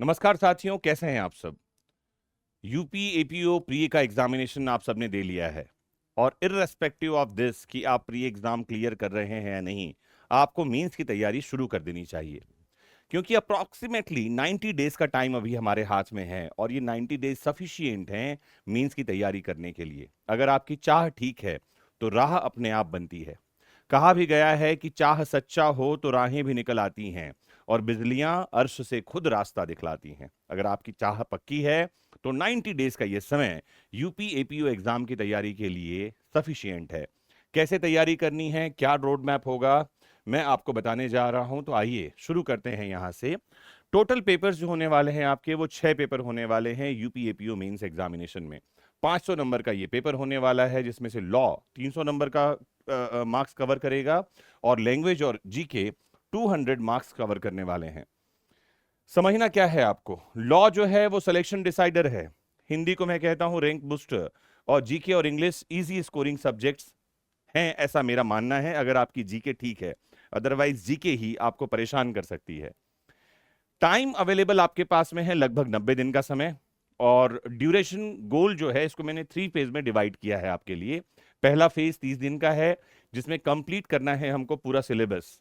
नमस्कार साथियों, कैसे हैं आप सब। यूपी एपीओ प्री का एग्जामिनेशन आप सबने दे लिया है और इररेस्पेक्टिव ऑफ दिस कि आप प्री एग्जाम क्लियर कर रहे हैं या नहीं, आपको मेंस की तैयारी शुरू कर देनी चाहिए। क्योंकि अप्रॉक्सीमेटली 90 डेज का टाइम अभी हमारे हाथ में है और ये 90 डेज सफिशिएंट हैं मेंस की तैयारी करने के लिए। अगर आपकी चाह ठीक है तो राह अपने आप बनती है। कहा भी गया है कि चाह सच्चा हो तो राहें भी निकल आती हैं और बिजलियां अर्श से खुद रास्ता दिखलाती हैं। अगर आपकी चाह पक्की है तो 90 डेज का ये समय यूपी एपीओ एग्जाम की तैयारी के लिए सफिशिएंट है। कैसे तैयारी करनी है, क्या रोड मैप होगा, मैं आपको बताने जा रहा हूं। तो आइए शुरू करते हैं यहां से। टोटल पेपर्स जो होने वाले हैं आपके, वो 6 पेपर होने वाले हैं यूपी एपीओ मेंस एग्जामिनेशन में। 500 नंबर का ये पेपर होने वाला है, जिसमें से लॉ 300 नंबर का मार्क्स कवर करेगा और लैंग्वेज और जीके 200 मार्क्स कवर करने वाले हैं। समझना क्या है आपको, लॉ जो है वो सिलेक्शन डिसाइडर है, हिंदी को मैं कहता हूं रैंक बूस्टर, और जीके और इंग्लिश इजी स्कोरिंग सब्जेक्ट्स हैं, ऐसा मेरा मानना है अगर आपकी जीके ठीक है। अदरवाइज जीके ही आपको परेशान कर सकती है। टाइम अवेलेबल आपके पास में है लगभग 90 दिन का समय, और ड्यूरेशन गोल जो है इसको मैंने 3 फेज में डिवाइड किया है आपके लिए। पहला फेज 30 दिन का है, जिसमें कंप्लीट करना है हमको पूरा सिलेबस।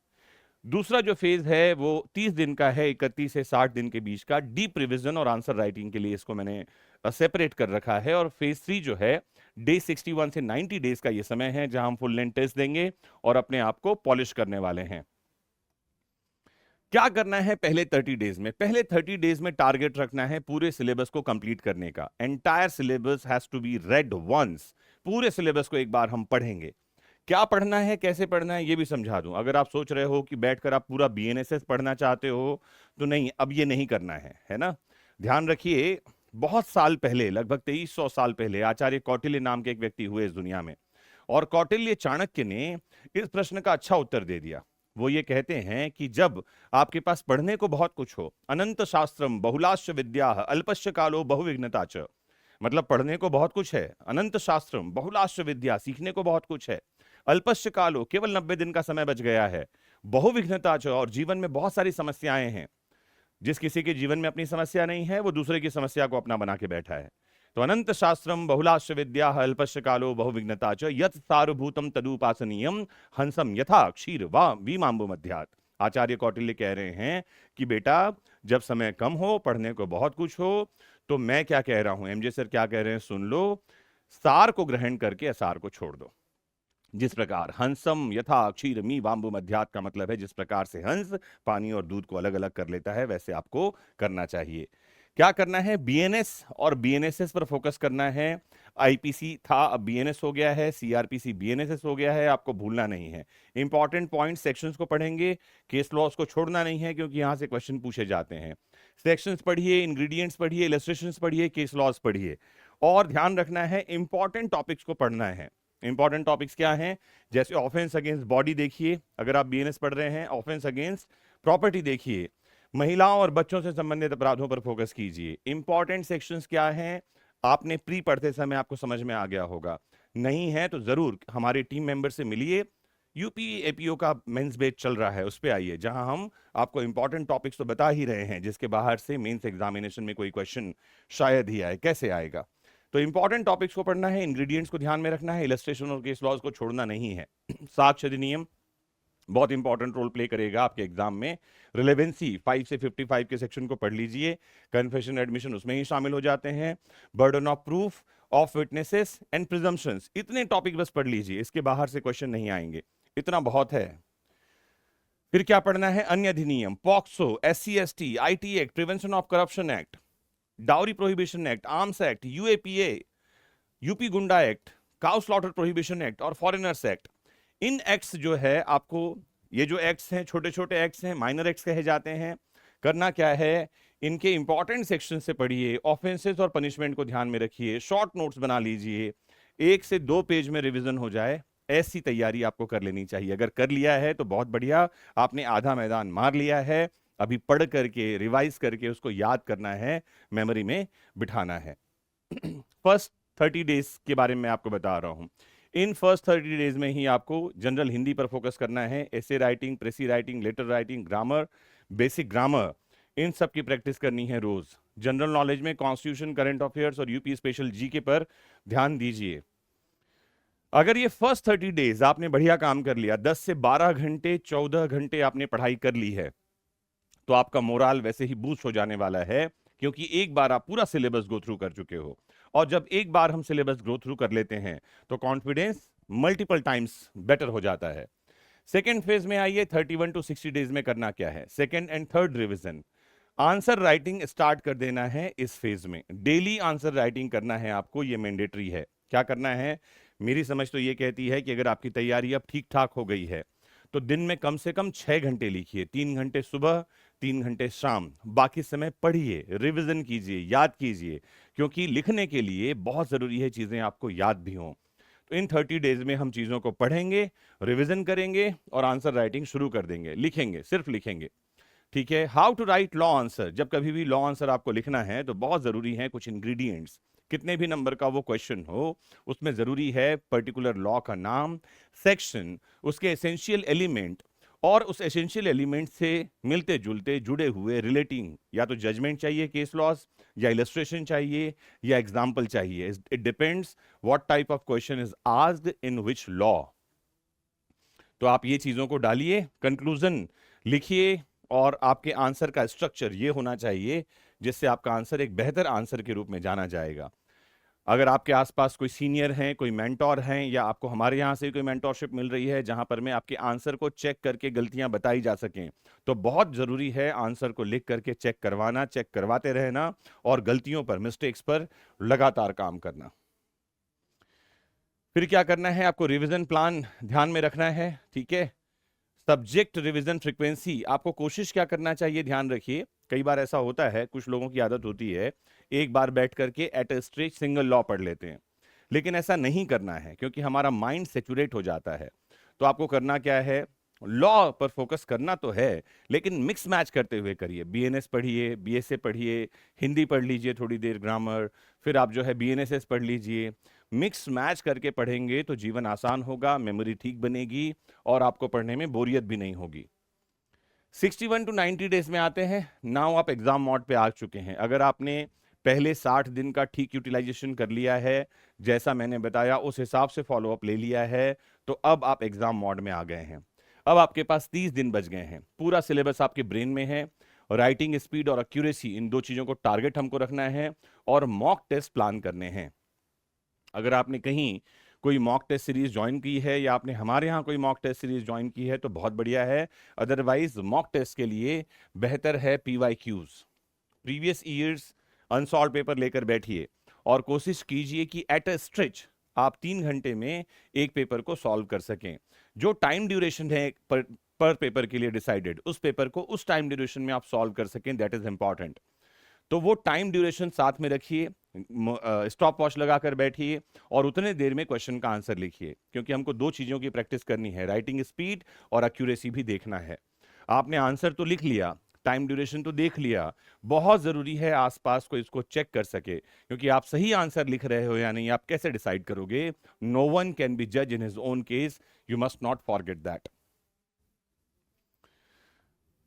दूसरा जो फेज है वो 30 दिन का है, 31 से 60 दिन के बीच का, डीप रिवीजन और आंसर राइटिंग के लिए इसको मैंने सेपरेट कर रखा है। और फेज 3 जो है डे 61 से 90 डेज का ये समय है, जहां हम फुल लेंथ टेस्ट देंगे और अपने आप को पॉलिश करने वाले हैं। क्या करना है पहले 30 डेज में? पहले 30 डेज में टारगेट रखना है पूरे सिलेबस को कंप्लीट करने का। Entire syllabus has to be read once. पूरे सिलेबस को एक बार हम पढ़ेंगे। क्या पढ़ना है, कैसे पढ़ना है, ये भी समझा दूं। अगर आप सोच रहे हो कि बैठकर आप पूरा बीएनएसएस पढ़ना चाहते हो तो नहीं, अब ये नहीं करना है ना। ध्यान रखिए, बहुत साल पहले, लगभग 2300 साल पहले आचार्य कौटिल्य नाम के एक व्यक्ति हुए इस दुनिया में, और कौटिल्य चाणक्य ने इस प्रश्न का अच्छा उत्तर दे दिया। वो ये कहते हैं कि जब आपके पास पढ़ने को बहुत कुछ हो, अनंत शास्त्रम बहुलाश्च विद्या अल्पश्च कालो बहुविघ्नता च। मतलब पढ़ने को बहुत कुछ है, अनंत शास्त्रम बहुलाश्च विद्या, सीखने को बहुत कुछ है, अल्पश्च कालो केवल 90 दिन का समय बच गया है, बहुविघ्नता च, और जीवन में बहुत सारी समस्याएं हैं। जिस किसी के जीवन में अपनी समस्या नहीं है वो दूसरे की समस्या को अपना बना के बैठा है। तो अनंत शास्त्रम बहुलाश्च विद्या अल्पश्च कालो बहुविघ्नता च यत् सारभूतम तदुपासनीयम हंसम यथा क्षीर वा वीमांबु मध्यात्। आचार्य कौटिल्य कह रहे हैं कि बेटा, जब समय कम हो, पढ़ने को बहुत कुछ हो, तो मैं क्या कह रहा हूं, एमजे सर क्या कह रहे हैं, सुन लो। सार को ग्रहण करके असार को छोड़ दो। जिस प्रकार हंसम यथा क्षीर मी वाम्बु मध्यात का मतलब है जिस प्रकार से हंस पानी और दूध को अलग अलग कर लेता है, वैसे आपको करना चाहिए। क्या करना है, बीएनएस और बीएनएसएस पर फोकस करना है। आईपीसी था, अब बीएनएस हो गया है, सीआरपीसी बीएनएसएस हो गया है, आपको भूलना नहीं है। इंपॉर्टेंट पॉइंट सेक्शंस को पढ़ेंगे, केस लॉस को छोड़ना नहीं है, क्योंकि यहां से क्वेश्चन पूछे जाते हैं। सेक्शंस पढ़िए, इंग्रेडिएंट्स पढ़िए, इलस्ट्रेशंस पढ़िए, केस लॉस पढ़िए, और ध्यान रखना है इंपॉर्टेंट टॉपिक्स को पढ़ना है। इंपॉर्टेंट टॉपिक्स क्या हैं? जैसे ऑफेंस अगेंस्ट बॉडी देखिए, अगर आप बीएनएस पढ़ रहे हैं, ऑफेंस अगेंस्ट प्रॉपर्टी देखिए, महिलाओं और बच्चों से संबंधित अपराधों पर फोकस कीजिए। इंपॉर्टेंट सेक्शंस क्या हैं, आपने प्री पढ़ते समय आपको समझ में आ गया होगा। नहीं है तो जरूर हमारे टीम मेंबर से मिलिए। यूपी एपीओ का मेंस बैच चल रहा है, उस पे आइए, जहां हम आपको इंपॉर्टेंट टॉपिक्स तो बता ही रहे हैं, जिसके बाहर से मेंस एग्जामिनेशन में कोई क्वेश्चन शायद ही आए। कैसे आएगा? तो इंपॉर्टेंट टॉपिक्स को पढ़ना है, इंग्रेडिएंट्स को ध्यान में रखना है, इलस्ट्रेशन और केस लॉज को छोड़ना नहीं है। साक्ष्य अधिनियम बहुत इंपॉर्टेंट रोल प्ले करेगा आपके एग्जाम में। रिलेवेंसी 5 से 55 के सेक्शन को पढ़ लीजिए, कन्फेशन एडमिशन उसमें ही शामिल हो जाते हैं। Burden of proof, of witnesses and presumptions, इतने टॉपिक बस पढ़ लीजिए, इसके बाहर से क्वेश्चन नहीं आएंगे, इतना बहुत है। फिर क्या पढ़ना है, अन्य अधिनियम, POCSO, SC/ST, IT act, prevention of corruption act, dowry prohibition act, arms act, UAPA, UP Goonda act, cow slaughter prohibition act और फॉरेनर्स एक्ट। इन एक्ट्स जो है आपको, ये जो एक्ट्स हैं छोटे छोटे एक्ट्स हैं, माइनर एक्ट्स कहे जाते हैं। करना क्या है, इनके इंपॉर्टेंट सेक्शन से पढ़िए, ऑफेंसेस और पनिशमेंट को ध्यान में रखिए, शॉर्ट नोट्स बना लीजिए, 1 से 2 पेज में रिवीजन हो जाए, ऐसी तैयारी आपको कर लेनी चाहिए। अगर कर लिया है तो बहुत बढ़िया, आपने आधा मैदान मार लिया है। अभी पढ़ करके, रिवाइज करके उसको याद करना है, मेमोरी में बिठाना है। फर्स्ट 30 डेज के बारे में आपको बता रहा हूं। इन फर्स्ट 30 डेज में ही आपको जनरल हिंदी पर फोकस करना है, essay writing, precis writing, letter writing, grammar, basic grammar, इन सब की प्रैक्टिस करनी है रोज। जनरल नॉलेज में कॉन्स्टिट्यूशन, करंट अफेयर्स और यूपी स्पेशल जीके पर ध्यान दीजिए। अगर ये फर्स्ट 30 डेज आपने बढ़िया काम कर लिया, 10 से 12 घंटे 14 घंटे आपने पढ़ाई कर ली है, तो आपका मोराल वैसे ही बूस्ट हो जाने वाला है, क्योंकि एक बार आप पूरा सिलेबस गो थ्रू कर चुके हो। और जब एक बार हम सिलेबस गो थ्रू कर लेते हैं तो कॉन्फिडेंस मल्टीपल टाइम्स बेटर हो जाता है। सेकेंड फेज में आइए, 31 टू 60 डेज में करना क्या है। Second and third revision, answer writing start कर देना है इस फेज में। डेली आंसर राइटिंग करना है आपको, ये मैंडेटरी है। क्या करना है, मेरी समझ तो ये कहती है कि अगर आपकी तैयारी अब ठीक ठाक हो गई है तो दिन में कम से कम 6 घंटे लिखिए, 3 घंटे सुबह, 3 घंटे शाम। बाकी समय पढ़िए, रिवीजन कीजिए, याद कीजिए, क्योंकि लिखने के लिए बहुत जरूरी है चीजें आपको याद भी हों। तो इन 30 डेज में हम चीजों को पढ़ेंगे, रिवीजन करेंगे और आंसर राइटिंग शुरू कर देंगे। लिखेंगे, सिर्फ लिखेंगे, ठीक है। How to write law answer, जब कभी भी लॉ आंसर आपको लिखना है तो बहुत जरूरी है कुछ इंग्रेडिएंट्स। कितने भी नंबर का वो क्वेश्चन हो, उसमें जरूरी है पर्टिकुलर लॉ का नाम, सेक्शन, उसके एसेंशियल एलिमेंट, और उस एसेंशियल एलिमेंट से मिलते जुलते जुड़े हुए रिलेटिंग, या तो जजमेंट चाहिए केस लॉस, या इलस्ट्रेशन चाहिए, या एग्जाम्पल चाहिए। It depends what type of question is asked in which law. तो आप ये चीजों को डालिए, कंक्लूजन लिखिए, और आपके आंसर का स्ट्रक्चर ये होना चाहिए जिससे आपका आंसर एक बेहतर आंसर के रूप में जाना जाएगा। अगर आपके आसपास कोई सीनियर हैं, कोई मेंटोर हैं, या आपको हमारे यहाँ से कोई मेंटोरशिप मिल रही है जहां पर मैं आपके आंसर को चेक करके गलतियां बताई जा सकें, तो बहुत जरूरी है आंसर को लिख करके चेक करवाना, चेक करवाते रहना, और गलतियों पर, मिस्टेक्स पर लगातार काम करना। फिर क्या करना है, आपको रिवीजन प्लान ध्यान में रखना है, ठीक है। सब्जेक्ट रिवीजन फ्रीक्वेंसी, आपको कोशिश क्या करना चाहिए, ध्यान रखिए। कई बार ऐसा होता है, कुछ लोगों की आदत होती है एक बार बैठ करके at a stretch single law पढ़ लेते हैं, लेकिन ऐसा नहीं करना है क्योंकि हमारा माइंड सेचुरेट हो जाता है। तो आपको करना क्या है, लॉ पर फोकस करना तो है, लेकिन मिक्स मैच करते हुए करिए। बीएनएस पढ़िए, बीएसए पढ़िए, हिंदी पढ़ लीजिए थोड़ी देर, ग्रामर, फिर आप जो है बीएनएसएस पढ़ लीजिए। मिक्स मैच करके पढ़ेंगे तो जीवन आसान होगा, मेमोरी ठीक बनेगी, और आपको पढ़ने में बोरियत भी नहीं होगी। 61 टू 90 डेज में आते हैं। नाउ आप एग्जाम मोड पे आ चुके हैं। अगर आपने पहले 60 दिन का ठीक यूटिलाइजेशन कर लिया है, जैसा मैंने बताया उस हिसाब से फॉलोअप ले लिया है, तो अब आप एग्जाम मोड में आ गए हैं। अब आपके पास 30 दिन बच गए हैं, पूरा सिलेबस आपके ब्रेन में है। राइटिंग स्पीड और एक्यूरेसी, इन दो चीजों को टारगेट हमको रखना है, और मॉक टेस्ट प्लान करने हैं। अगर आपने कहीं कोई मॉक टेस्ट सीरीज ज्वाइन की है, या आपने हमारे यहाँ कोई मॉक टेस्ट सीरीज ज्वाइन की है, तो बहुत बढ़िया है। अदरवाइज मॉक टेस्ट के लिए बेहतर है PYQs, previous years unsolved paper लेकर बैठिए, और कोशिश कीजिए कि एट अ स्ट्रेच आप 3 घंटे में एक पेपर को सॉल्व कर सकें। जो टाइम ड्यूरेशन है पर पेपर के लिए डिसाइडेड, उस पेपर को उस टाइम ड्यूरेशन में आप सॉल्व कर सकें, दैट इज इंपॉर्टेंट। तो वो टाइम ड्यूरेशन साथ में रखिए, स्टॉप वॉच लगाकर बैठिए, और उतने देर में क्वेश्चन का आंसर लिखिए, क्योंकि हमको दो चीजों की प्रैक्टिस करनी है, राइटिंग स्पीड और एक्यूरेसी भी देखना है। आपने आंसर तो लिख लिया, टाइम ड्यूरेशन तो देख लिया, बहुत जरूरी है आसपास को इसको चेक कर सके, क्योंकि आप सही आंसर लिख रहे हो या नहीं आप कैसे डिसाइड करोगे। नो वन कैन बी जज in his own case, you must not forget that.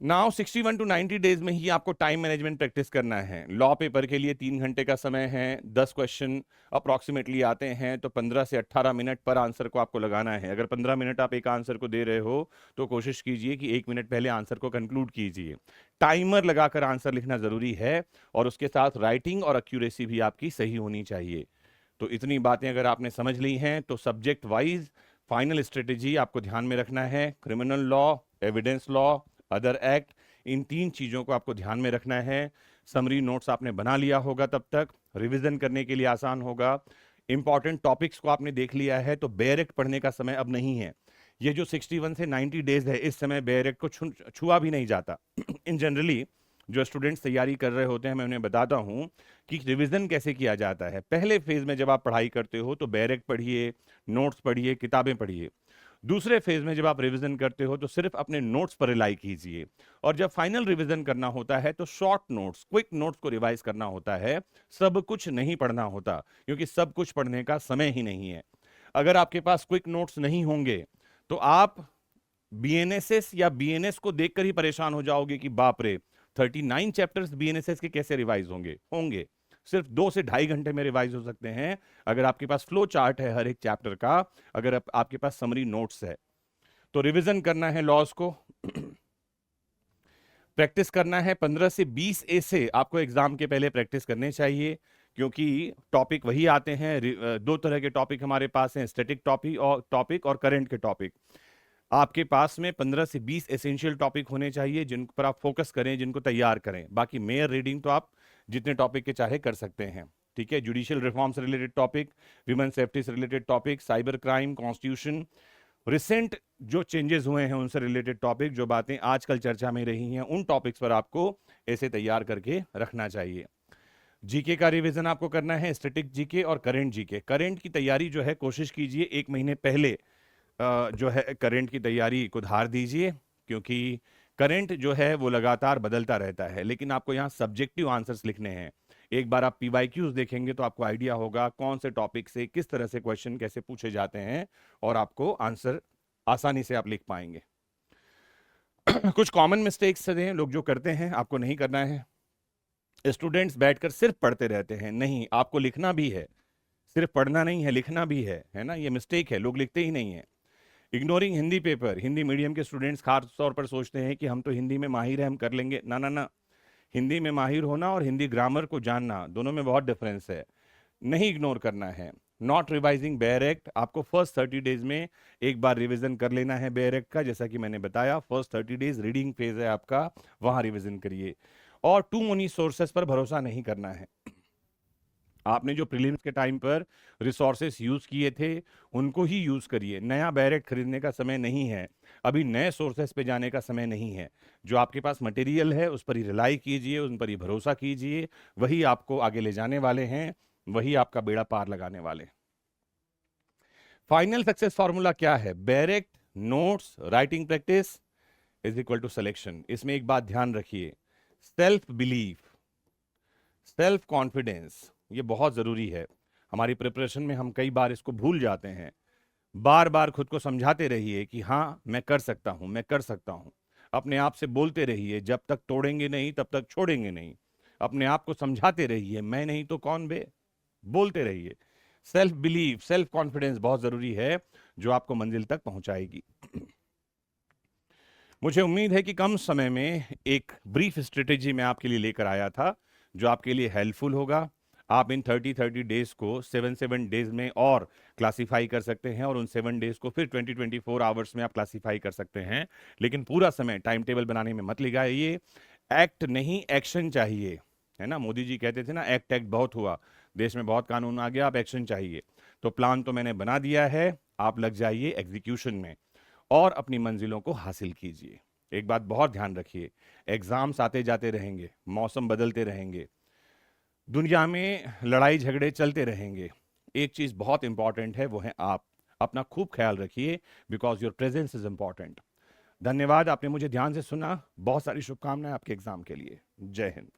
Now 61 to 90 days में ही आपको टाइम मैनेजमेंट प्रैक्टिस करना है। लॉ पेपर के लिए 3 घंटे का समय है, 10 क्वेश्चन अप्रोक्सीमेटली आते हैं, तो 15 से 18 मिनट पर आंसर को आपको लगाना है। अगर 15 मिनट आप एक आंसर को दे रहे हो तो कोशिश कीजिए कि 1 मिनट पहले आंसर को कंक्लूड कीजिए। टाइमर लगाकर आंसर लिखना जरूरी है, और उसके साथ राइटिंग और एक्यूरेसी भी आपकी सही होनी चाहिए। तो इतनी बातें अगर आपने समझ ली हैं, तो सब्जेक्ट वाइज फाइनल स्ट्रेटेजी आपको ध्यान में रखना है। Criminal law, evidence law, other act, इन 3 चीजों को आपको ध्यान में रखना है। समरी नोट्स आपने बना लिया होगा, तब तक रिवीजन करने के लिए आसान होगा। इंपॉर्टेंट टॉपिक्स को आपने देख लिया है, तो बेयर एक्ट पढ़ने का समय अब नहीं है। ये जो 61 से 90 डेज है, इस समय बेयर एक्ट को छुआ भी नहीं जाता। इन जनरली जो स्टूडेंट्स तैयारी कर रहे होते हैं, मैं उन्हें बताता हूं कि रिवीजन कैसे किया जाता है। पहले फेज में जब आप पढ़ाई करते हो तो बेयर एक्ट पढ़िए, नोट्स पढ़िए, किताबें पढ़िए। दूसरे फेज में जब आप रिवीजन करते हो तो सिर्फ अपने नोट्स पर रिलाई कीजिए, और जब फाइनल रिवीजन करना होता है तो शॉर्ट नोट्स, क्विक नोट्स को रिवाइज करना होता है। सब कुछ नहीं पढ़ना होता, क्योंकि सब कुछ पढ़ने का समय ही नहीं है। अगर आपके पास क्विक नोट्स नहीं होंगे तो आप बीएनएसएस या बीएनएस को देखकर ही परेशान हो जाओगे कि बाप रे, 39 चैप्टर्स बीएनएसएस के कैसे रिवाइज होंगे सिर्फ 2 से 2.5 घंटे में रिवाइज हो सकते हैं अगर आपके पास फ्लो चार्ट है हर एक चैप्टर का, अगर आपके पास समरी नोट्स है। तो रिवीजन करना है लॉज को, प्रैक्टिस करना है 15 से 20 ऐसे आपको एग्जाम के पहले प्रैक्टिस करने चाहिए, क्योंकि टॉपिक वही आते हैं। 2 तरह के टॉपिक हमारे पास हैं, स्टैटिक टॉपिक और करंट के टॉपिक। आपके पास में 15 से 20 एसेंशियल टॉपिक होने चाहिए जिन पर आप फोकस करें, जिनको तैयार करें। बाकी मेयर रीडिंग तो आप जितने टॉपिक के चाहे कर सकते हैं, ठीक है। जुडिशियल रिफॉर्म से रिलेटेड टॉपिक, विमेन सेफ्टी से related topic, cyber crime, constitution, recent जो चेंजेस हुए हैं उनसे रिलेटेड टॉपिक, जो बातें आजकल चर्चा में रही हैं, उन टॉपिक्स पर आपको ऐसे तैयार करके रखना चाहिए। जीके का रिवीजन आपको करना है, स्टैटिक जीके और करंट जीके। करंट की तैयारी जो है कोशिश कीजिए 1 महीने पहले जो है करंट की तैयारी को धार दीजिए, क्योंकि करंट जो है वो लगातार बदलता रहता है। लेकिन आपको यहाँ सब्जेक्टिव आंसर्स लिखने हैं। एक बार आप पीवाईक्यूज देखेंगे तो आपको आइडिया होगा कौन से टॉपिक से किस तरह से क्वेश्चन कैसे पूछे जाते हैं, और आपको आंसर आसानी से आप लिख पाएंगे। कुछ कॉमन मिस्टेक्स हैं लोग जो करते हैं, आपको नहीं करना है। स्टूडेंट्स बैठकर सिर्फ पढ़ते रहते हैं, नहीं, आपको लिखना भी है, सिर्फ पढ़ना नहीं है, लिखना भी है ना। ये मिस्टेक है, लोग लिखते ही नहीं है। Ignoring Hindi paper, Hindi medium के स्टूडेंट्स खास तौर पर सोचते हैं कि हम तो हिंदी में माहिर हैं, हम कर लेंगे। ना ना ना, हिंदी में माहिर होना और हिंदी ग्रामर को जानना, दोनों में बहुत डिफरेंस है। नहीं इग्नोर करना है। नॉट रिवाइजिंग बेयर एक्ट, आपको फर्स्ट 30 डेज में एक बार रिवीजन कर लेना है बेयर एक्ट का। जैसा कि मैंने बताया, फर्स्ट 30 डेज रीडिंग फेज है आपका, वहां रिवीजन करिए। और टू मनी सोर्सेस पर भरोसा नहीं करना है। आपने जो प्रीलिम्स के टाइम पर रिसोर्सेस यूज किए थे उनको ही यूज करिए। नया बैरेट खरीदने का समय नहीं है, अभी नए सोर्सेस पे जाने का समय नहीं है। जो आपके पास मटेरियल है उस पर ही रिलाई कीजिए, उन पर ही भरोसा कीजिए, वही आपको आगे ले जाने वाले हैं, वही आपका बेड़ा पार लगाने वाले। फाइनल सक्सेस फॉर्मूला क्या है? Bare act, notes, writing practice is equal to selection. इसमें एक बात ध्यान रखिए, सेल्फ बिलीफ, सेल्फ कॉन्फिडेंस, ये बहुत जरूरी है। हमारी प्रिपरेशन में हम कई बार इसको भूल जाते हैं। बार बार खुद को समझाते रहिए कि हाँ मैं कर सकता हूं, मैं कर सकता हूं। अपने आप से बोलते रहिए, जब तक तोड़ेंगे नहीं तब तक छोड़ेंगे नहीं। अपने आप को समझाते रहिए, मैं नहीं तो कौन बे, बोलते रहिए। सेल्फ बिलीफ, सेल्फ कॉन्फिडेंस बहुत जरूरी है, जो आपको मंजिल तक पहुंचाएगी। मुझे उम्मीद है कि कम समय में एक ब्रीफ स्ट्रेटेजी मैं आपके लिए लेकर आया था, जो आपके लिए हेल्पफुल होगा। आप इन 30 डेज को 7 डेज में और क्लासीफाई कर सकते हैं, और उन 7 डेज को फिर 24 आवर्स में आप क्लासीफाई कर सकते हैं। लेकिन पूरा समय टाइम टेबल बनाने में मत लगाइए। एक्ट नहीं, एक्शन चाहिए, है ना। मोदी जी कहते थे ना, एक्ट एक्ट बहुत हुआ, देश में बहुत कानून आ गया, अब एक्शन चाहिए। तो प्लान तो मैंने बना दिया है, आप लग जाइए एग्जीक्यूशन में और अपनी मंजिलों को हासिल कीजिए। एक बात बहुत ध्यान रखिए, एग्जाम्स आते जाते रहेंगे, मौसम बदलते रहेंगे, दुनिया में लड़ाई झगड़े चलते रहेंगे। एक चीज बहुत इंपॉर्टेंट है, वो है आप अपना खूब ख्याल रखिए, because your presence is important. धन्यवाद, आपने मुझे ध्यान से सुना। बहुत सारी शुभकामनाएं आपके एग्जाम के लिए। जय हिंद।